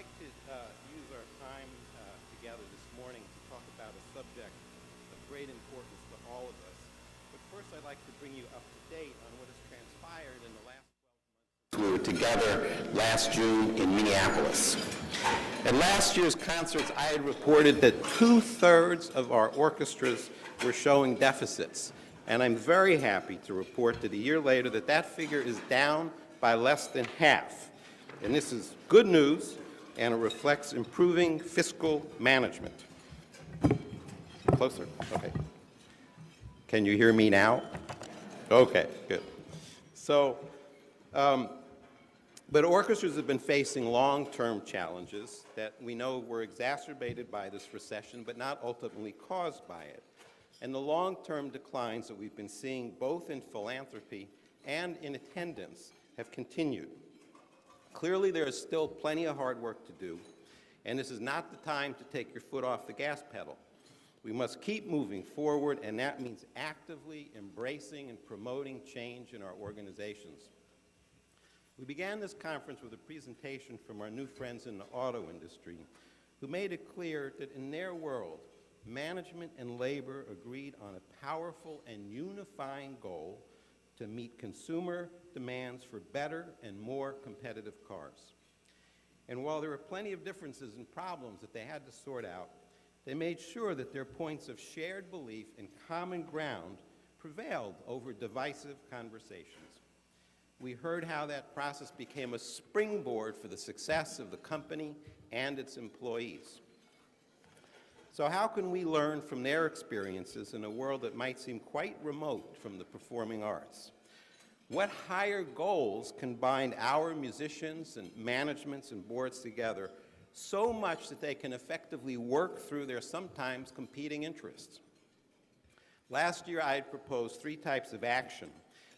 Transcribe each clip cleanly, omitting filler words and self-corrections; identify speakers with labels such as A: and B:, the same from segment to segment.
A: like to use our time together this morning to talk about a subject of great importance to all of us. But first, I'd like to bring you up to date on what has transpired in the last 12 months. We were together last June in Minneapolis. At last year's concerts, I had reported that 2/3 of our orchestras were showing deficits. And I'm very happy to report that a year later that figure is down by less than half. And this is good news, and it reflects improving fiscal management. Closer, okay. Can you hear me now? Okay, good. So, but orchestras have been facing long-term challenges that we know were exacerbated by this recession, but not ultimately caused by it. And the long-term declines that we've been seeing both in philanthropy and in attendance have continued. Clearly, there is still plenty of hard work to do, and this is not the time to take your foot off the gas pedal. We must keep moving forward, and that means actively embracing and promoting change in our organizations. We began this conference with a presentation from our new friends in the auto industry who made it clear that in their world, management and labor agreed on a powerful and unifying goal to meet consumer demands for better and more competitive cars. And while there were plenty of differences and problems that they had to sort out, they made sure that their points of shared belief and common ground prevailed over divisive conversations. We heard how that process became a springboard for the success of the company and its employees. So how can we learn from their experiences in a world that might seem quite remote from the performing arts? What higher goals can bind our musicians and managements and boards together so much that they can effectively work through their sometimes competing interests? Last year, I had proposed 3 types of action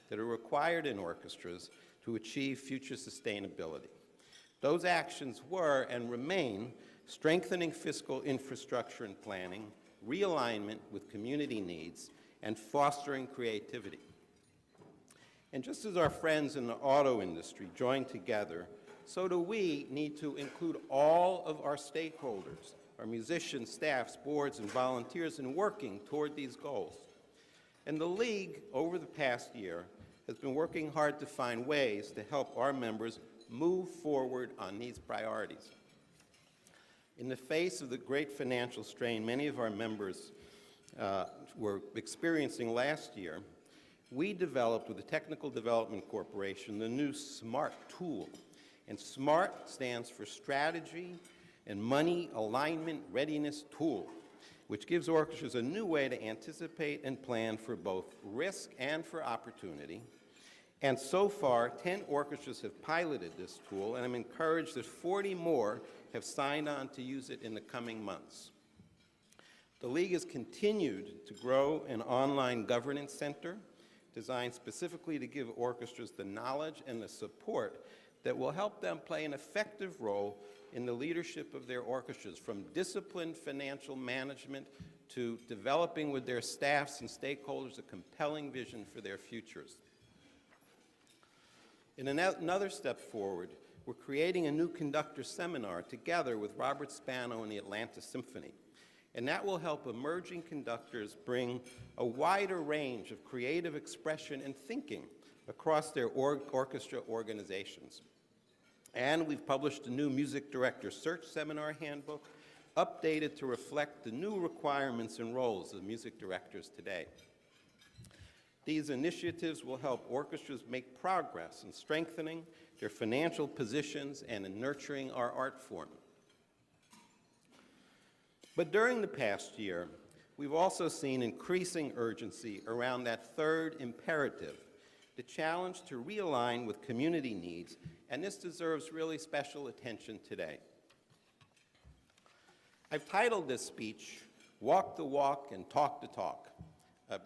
A: that are required in orchestras to achieve future sustainability. Those actions were and remain strengthening fiscal infrastructure and planning, realignment with community needs, and fostering creativity. And just as our friends in the auto industry join together, so do we need to include all of our stakeholders, our musicians, staffs, boards, and volunteers in working toward these goals. And the League, over the past year, has been working hard to find ways to help our members move forward on these priorities. In the face of the great financial strain many of our members were experiencing last year, we developed with the Technical Development Corporation the new SMART tool. And SMART stands for Strategy and Money Alignment Readiness Tool, which gives orchestras a new way to anticipate and plan for both risk and for opportunity. And so far, 10 orchestras have piloted this tool, and I'm encouraged that 40 more have signed on to use it in the coming months. The League has continued to grow an online governance center designed specifically to give orchestras the knowledge and the support that will help them play an effective role in the leadership of their orchestras, from disciplined financial management to developing with their staffs and stakeholders a compelling vision for their futures. In another step forward, we're creating a new conductor seminar together with Robert Spano and the Atlanta Symphony. And that will help emerging conductors bring a wider range of creative expression and thinking across their orchestra organizations. And we've published a new music director search seminar handbook, updated to reflect the new requirements and roles of music directors today. These initiatives will help orchestras make progress in strengthening their financial positions and in nurturing our art form. But during the past year, we've also seen increasing urgency around that third imperative, the challenge to realign with community needs, and this deserves really special attention today. I've titled this speech, Walk the Walk and Talk the Talk. A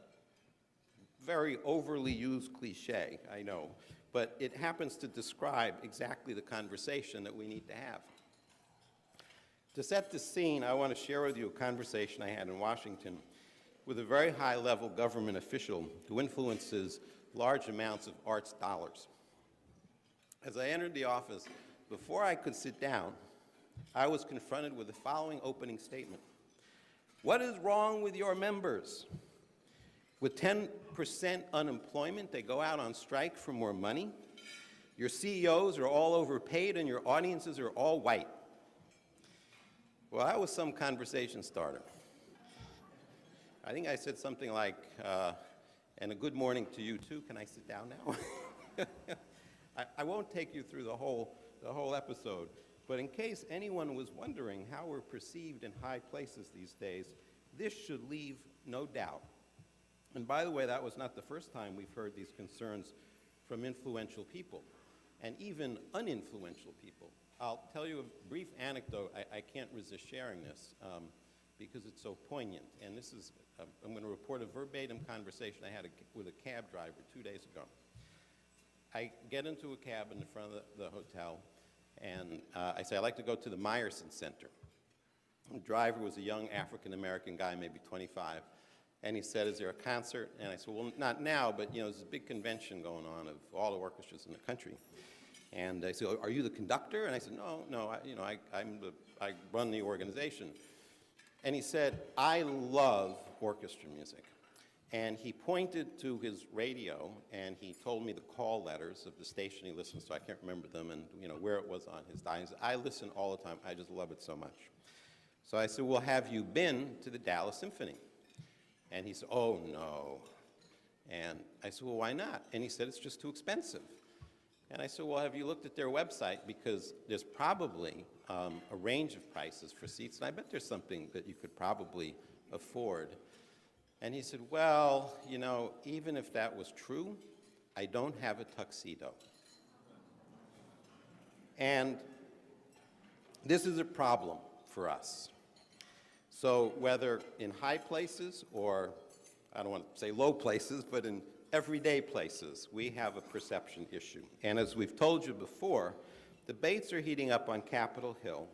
A: very overly used cliche, I know, but it happens to describe exactly the conversation that we need to have. To set the scene, I want to share with you a conversation I had in Washington with a very high-level government official who influences large amounts of arts dollars. As I entered the office, before I could sit down, I was confronted with the following opening statement. What is wrong with your members? With 10% unemployment, they go out on strike for more money. Your CEOs are all overpaid and your audiences are all white. Well, that was some conversation starter. I think I said something like, and a good morning to you too. Can I sit down now? I won't take you through the whole episode, but in case anyone was wondering how we're perceived in high places these days, this should leave no doubt. And by the way, that was not the first time we've heard these concerns from influential people, and even uninfluential people. I'll tell you a brief anecdote. I can't resist sharing this because it's so poignant. And this is, I'm going to report a verbatim conversation I had with a cab driver 2 days ago. I get into a cab in the front of the hotel, and I say, I'd like to go to the Meyerson Center. The driver was a young African-American guy, maybe 25. And he said, is there a concert? And I said, well, not now, but there's a big convention going on of all the orchestras in the country. And I said, are you the conductor? And I said, no, I run the organization. And he said, I love orchestra music. And he pointed to his radio, and he told me the call letters of the station he listens to. I can't remember them, and where it was on his dial. He said, I listen all the time. I just love it so much. So I said, well, have you been to the Dallas Symphony? And he said, oh, no. And I said, well, why not? And he said, it's just too expensive. And I said, well, have you looked at their website? Because there's probably a range of prices for seats, and I bet there's something that you could probably afford. And he said, well, even if that was true, I don't have a tuxedo. And this is a problem for us. So whether in high places or, I don't want to say low places, but in everyday places, we have a perception issue. And as we've told you before, debates are heating up on Capitol Hill,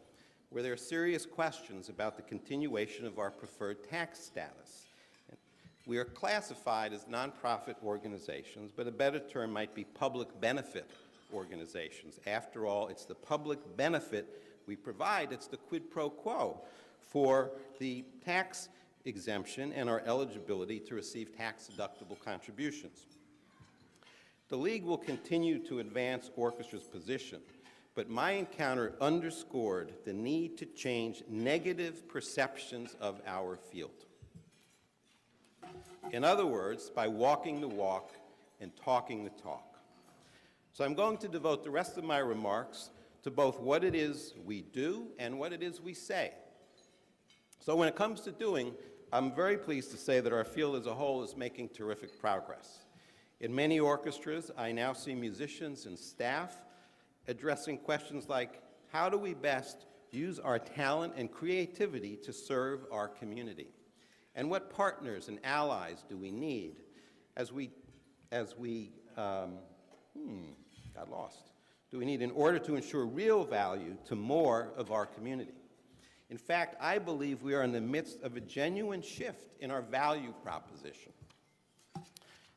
A: where there are serious questions about the continuation of our preferred tax status. We are classified as nonprofit organizations, but a better term might be public benefit organizations. After all, it's the public benefit we provide, it's the quid pro quo for the tax exemption and our eligibility to receive tax-deductible contributions. The League will continue to advance orchestra's position, but my encounter underscored the need to change negative perceptions of our field. In other words, by walking the walk and talking the talk. So I'm going to devote the rest of my remarks to both what it is we do and what it is we say. So when it comes to doing, I'm very pleased to say that our field as a whole is making terrific progress. In many orchestras, I now see musicians and staff addressing questions like, how do we best use our talent and creativity to serve our community? And what partners and allies do we need do we need in order to ensure real value to more of our community? In fact, I believe we are in the midst of a genuine shift in our value proposition.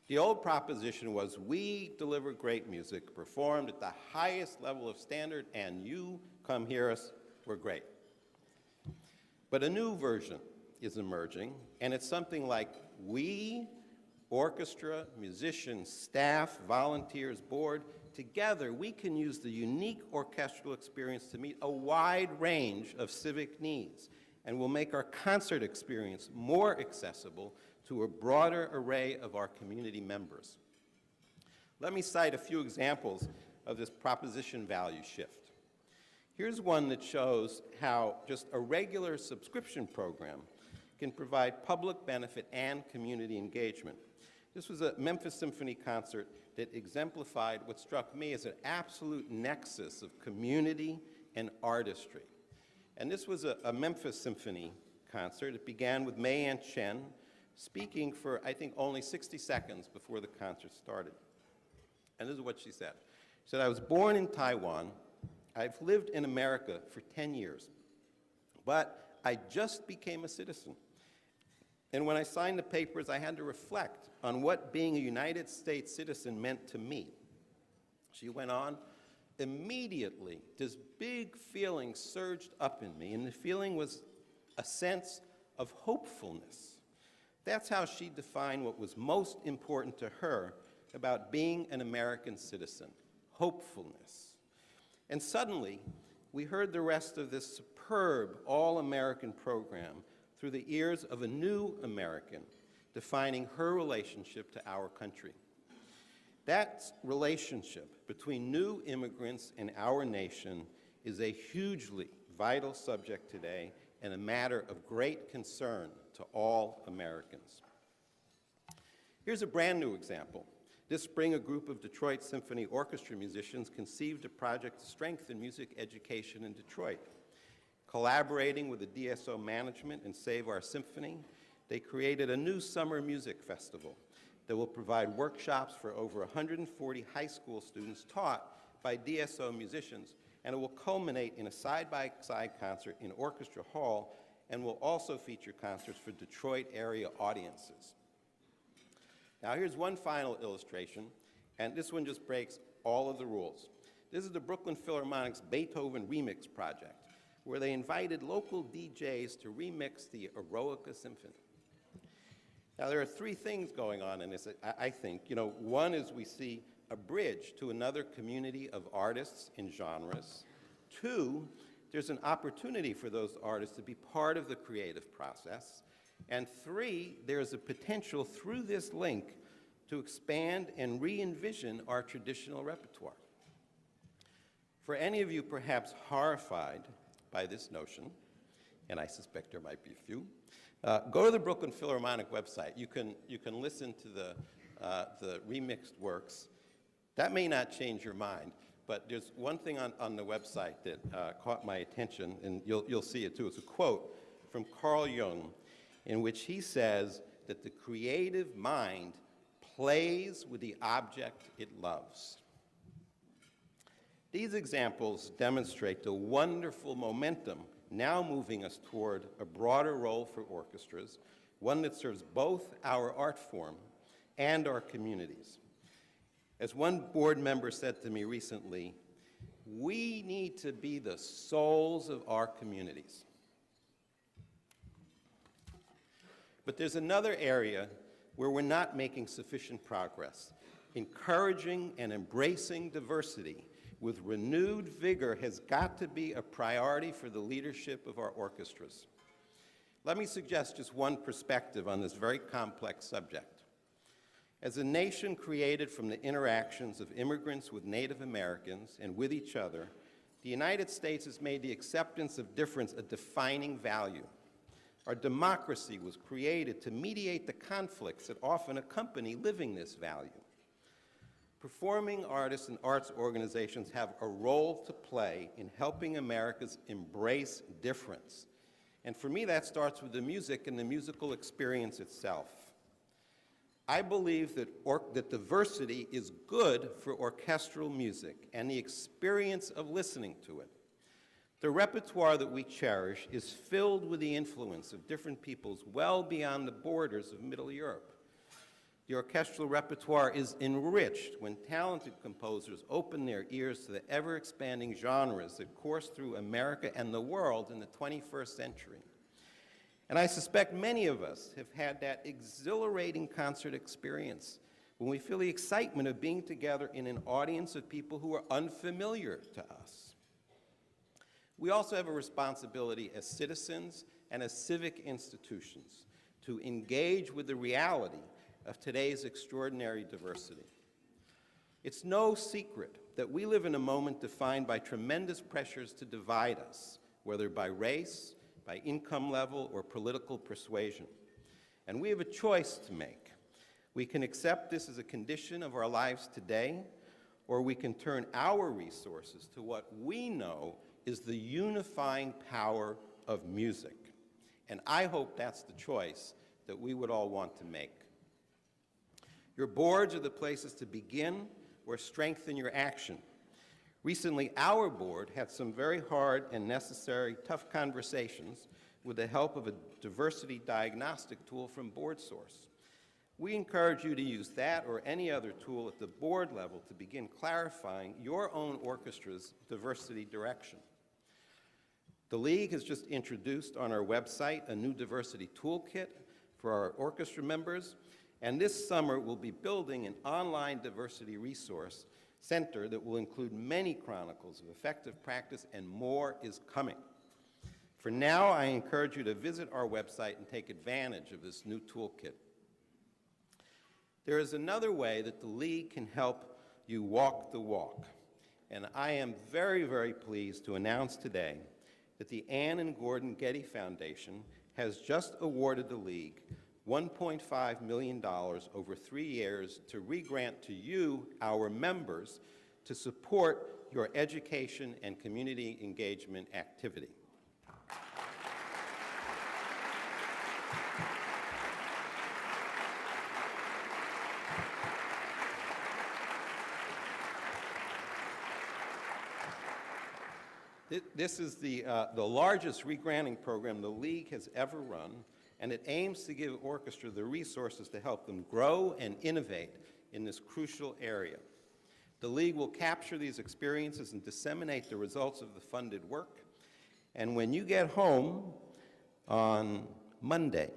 A: The old proposition was, we deliver great music, performed at the highest level of standard, and you come hear us, we're great. But a new version is emerging, and it's something like, we, orchestra, musicians, staff, volunteers, board, together we can use the unique orchestral experience to meet a wide range of civic needs, and will make our concert experience more accessible to a broader array of our community members. Let me cite a few examples of this proposition value shift. Here's one that shows how just a regular subscription program can provide public benefit and community engagement. This was a Memphis Symphony concert that exemplified what struck me as an absolute nexus of community and artistry. And this was a Memphis Symphony concert. It began with May Ann Chen speaking for, I think, only 60 seconds before the concert started. And this is what she said. She said, I was born in Taiwan. I've lived in America for 10 years, but I just became a citizen. And when I signed the papers, I had to reflect on what being a United States citizen meant to me. She went on immediately, this big feeling surged up in me, and the feeling was a sense of hopefulness. That's how she defined what was most important to her about being an American citizen, hopefulness. And suddenly, we heard the rest of this superb all-American program through the ears of a new American, defining her relationship to our country. That relationship between new immigrants and our nation is a hugely vital subject today and a matter of great concern to all Americans. Here's a brand new example. This spring, a group of Detroit Symphony Orchestra musicians conceived a project to strengthen music education in Detroit. Collaborating with the DSO management and Save Our Symphony, they created a new summer music festival that will provide workshops for over 140 high school students taught by DSO musicians, and it will culminate in a side-by-side concert in Orchestra Hall and will also feature concerts for Detroit area audiences. Now here's one final illustration, and this one just breaks all of the rules. This is the Brooklyn Philharmonic's Beethoven Remix Project, where they invited local DJs to remix the Eroica Symphony. Now there are three things going on in this, I think. One is we see a bridge to another community of artists and genres. Two, there's an opportunity for those artists to be part of the creative process. And three, there's a potential through this link to expand and re-envision our traditional repertoire. For any of you perhaps horrified by this notion, and I suspect there might be a few, go to the Brooklyn Philharmonic website. You can listen to the remixed works. That may not change your mind, but there's one thing on the website that caught my attention, and you'll see it too. It's a quote from Carl Jung, in which he says that the creative mind plays with the object it loves. These examples demonstrate the wonderful momentum now moving us toward a broader role for orchestras, one that serves both our art form and our communities. As one board member said to me recently, we need to be the souls of our communities. But there's another area where we're not making sufficient progress. Encouraging and embracing diversity with renewed vigor has got to be a priority for the leadership of our orchestras. Let me suggest just one perspective on this very complex subject. As a nation created from the interactions of immigrants with Native Americans and with each other, the United States has made the acceptance of difference a defining value. Our democracy was created to mediate the conflicts that often accompany living this value. Performing artists and arts organizations have a role to play in helping Americans embrace difference. And for me, that starts with the music and the musical experience itself. I believe that diversity is good for orchestral music and the experience of listening to it. The repertoire that we cherish is filled with the influence of different peoples well beyond the borders of Middle Europe. The orchestral repertoire is enriched when talented composers open their ears to the ever-expanding genres that course through America and the world in the 21st century. And I suspect many of us have had that exhilarating concert experience when we feel the excitement of being together in an audience of people who are unfamiliar to us. We also have a responsibility as citizens and as civic institutions to engage with the reality of today's extraordinary diversity. It's no secret that we live in a moment defined by tremendous pressures to divide us, whether by race, by income level, or political persuasion. And we have a choice to make. We can accept this as a condition of our lives today, or we can turn our resources to what we know is the unifying power of music. And I hope that's the choice that we would all want to make. Your boards are the places to begin or strengthen your action. Recently, our board had some very hard and necessary tough conversations with the help of a diversity diagnostic tool from BoardSource. We encourage you to use that or any other tool at the board level to begin clarifying your own orchestra's diversity direction. The League has just introduced on our website a new diversity toolkit for our orchestra members, and this summer we'll be building an online diversity resource center that will include many chronicles of effective practice, and more is coming. For now, I encourage you to visit our website and take advantage of this new toolkit. There is another way that the League can help you walk the walk, and I am very, very pleased to announce today that the Anne and Gordon Getty Foundation has just awarded the League $1.5 million over 3 years to re-grant to you, our members, to support your education and community engagement activity. This is the largest re-granting program the League has ever run, and it aims to give orchestra the resources to help them grow and innovate in this crucial area. The League will capture these experiences and disseminate the results of the funded work. And when you get home on Monday,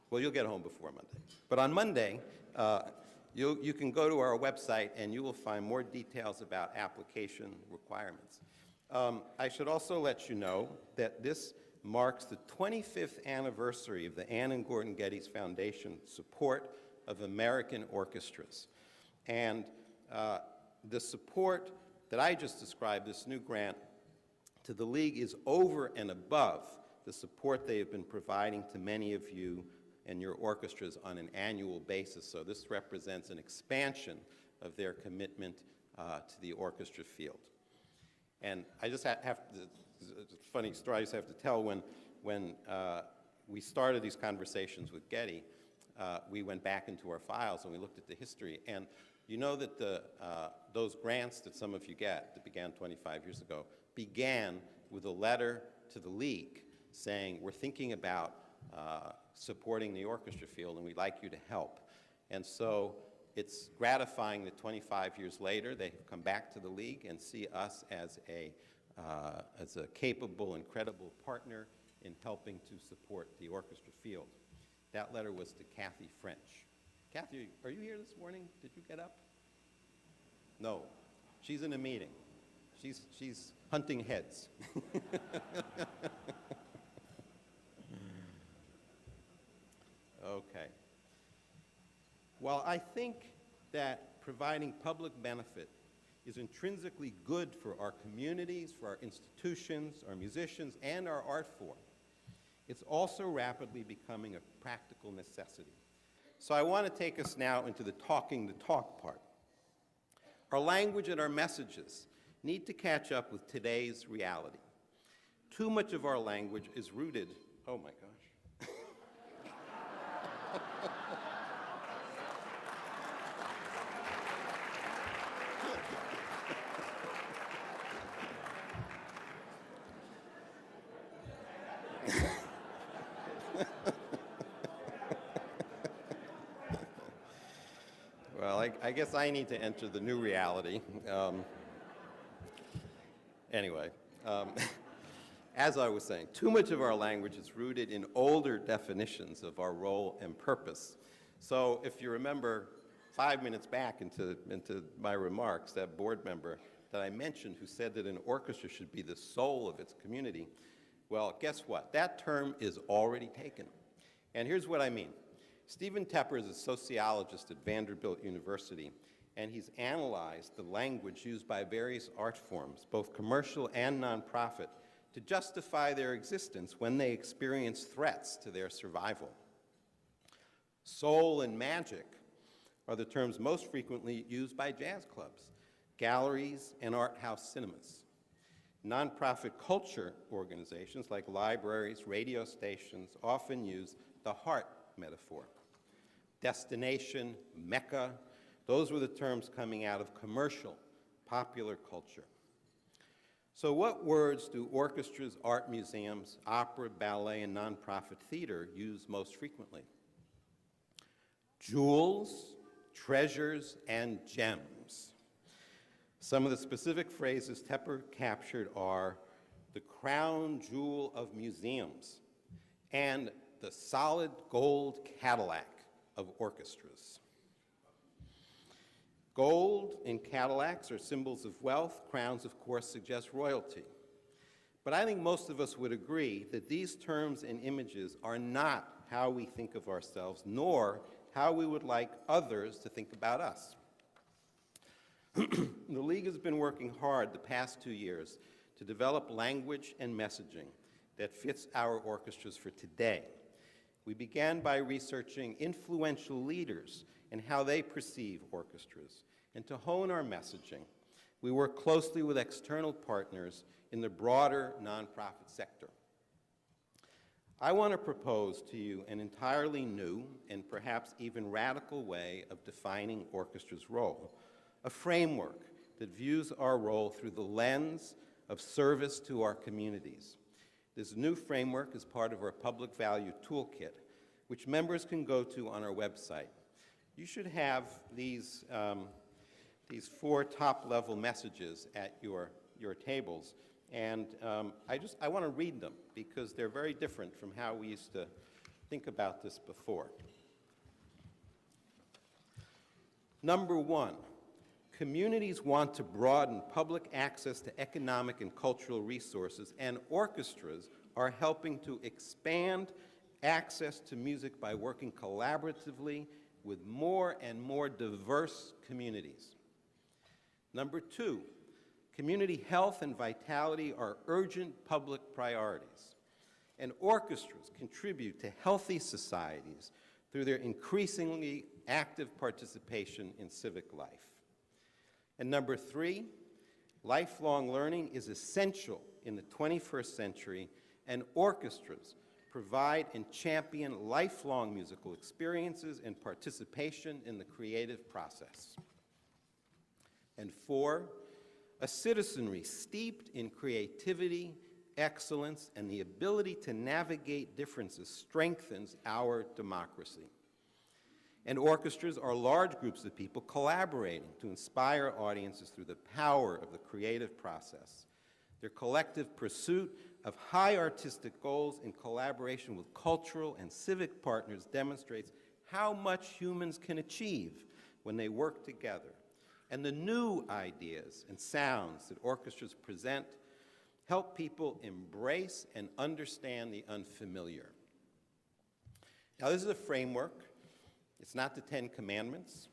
A: well, you'll get home before Monday, but on Monday, you can go to our website and you will find more details about application requirements. I should also let you know that this marks the 25th anniversary of the Anne and Gordon Geddes Foundation support of American orchestras. And the support that I just described, this new grant to the League, is over and above the support they have been providing to many of you and your orchestras on an annual basis. So this represents an expansion of their commitment to the orchestra field. And I just have to, it's a funny story I just have to tell. When we started these conversations with Getty, we went back into our files and we looked at the history. And you know that those grants that some of you get, that began 25 years ago, began with a letter to the League saying, we're thinking about supporting the orchestra field and we'd like you to help. And so it's gratifying that 25 years later they have come back to the League and see us as a capable and credible partner in helping to support the orchestra field. That letter was to Kathy French. Kathy, are you here this morning? Did you get up? No, she's in a meeting. She's hunting heads. Okay. Well, I think that providing public benefit is intrinsically good for our communities, for our institutions, our musicians, and our art form. It's also rapidly becoming a practical necessity. So I want to take us now into the talking the talk part. Our language and our messages need to catch up with today's reality. Too much of our language is rooted, oh my gosh. Well, I guess I need to enter the new reality. Anyway, as I was saying, too much of our language is rooted in older definitions of our role and purpose. So if you remember 5 minutes back into my remarks, that board member that I mentioned who said that an orchestra should be the soul of its community, well, guess what? That term is already taken. And here's what I mean. Stephen Tepper is a sociologist at Vanderbilt University, and he's analyzed the language used by various art forms, both commercial and nonprofit, to justify their existence when they experience threats to their survival. Soul and magic are the terms most frequently used by jazz clubs, galleries, and art house cinemas. Nonprofit culture organizations like libraries, radio stations often use the heart metaphor. Destination, Mecca, those were the terms coming out of commercial, popular culture. So what words do orchestras, art museums, opera, ballet, and nonprofit theater use most frequently? jewels, treasures, and gems. Some of the specific phrases Tepper captured are the crown jewel of museums and the solid gold Cadillac of orchestras. Gold in Cadillacs are symbols of wealth. Crowns, of course, suggest royalty. But I think most of us would agree that these terms and images are not how we think of ourselves, nor how we would like others to think about us. The League has been working hard the past 2 years to develop language and messaging that fits our orchestras for today. We began by researching influential leaders and how they perceive orchestras. And to hone our messaging, we work closely with external partners in the broader nonprofit sector. I want to propose to you an entirely new and perhaps even radical way of defining orchestra's role, a framework that views our role through the lens of service to our communities. This new framework is part of our Public Value Toolkit, which members can go to on our website. You should have these 4 top-level messages at your tables, and I want to read them because they're very different from how we used to think about this before. Number 1, communities want to broaden public access to economic and cultural resources, and orchestras are helping to expand access to music by working collaboratively with more and more diverse communities. Number 2, community health and vitality are urgent public priorities, and orchestras contribute to healthy societies through their increasingly active participation in civic life. And number 3, lifelong learning is essential in the 21st century, and orchestras provide and champion lifelong musical experiences and participation in the creative process. And 4, a citizenry steeped in creativity, excellence, and the ability to navigate differences strengthens our democracy. And orchestras are large groups of people collaborating to inspire audiences through the power of the creative process. Their collective pursuit of high artistic goals in collaboration with cultural and civic partners demonstrates how much humans can achieve when they work together. And the new ideas and sounds that orchestras present help people embrace and understand the unfamiliar. Now, this is a framework. It's not the 10 Commandments.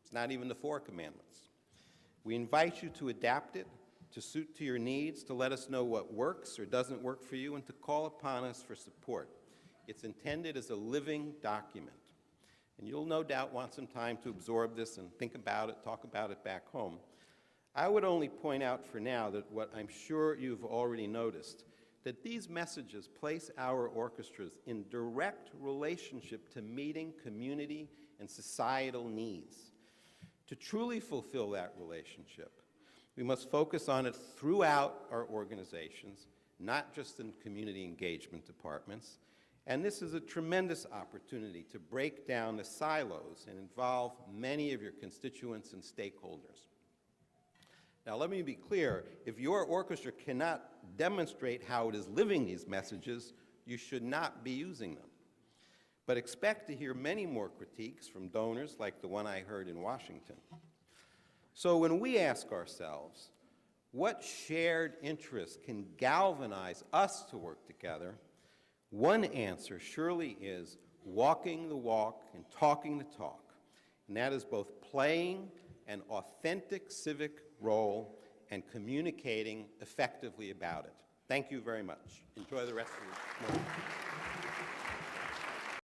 A: It's not even the 4 Commandments. We invite you to adapt it, to suit to your needs, to let us know what works or doesn't work for you, and to call upon us for support. It's intended as a living document. And you'll no doubt want some time to absorb this and think about it, talk about it back home. I would only point out for now that what I'm sure you've already noticed, that these messages place our orchestras in direct relationship to meeting community and societal needs. To truly fulfill that relationship, we must focus on it throughout our organizations, not just in community engagement departments. And this is a tremendous opportunity to break down the silos and involve many of your constituents and stakeholders. Now, let me be clear, if your orchestra cannot demonstrate how it is living these messages, you should not be using them. But expect to hear many more critiques from donors like the one I heard in Washington. So when we ask ourselves, what shared interests can galvanize us to work together, one answer surely is walking the walk and talking the talk. And that is both playing an authentic civic role and communicating effectively about it. Thank you very much. Enjoy the rest of the morning.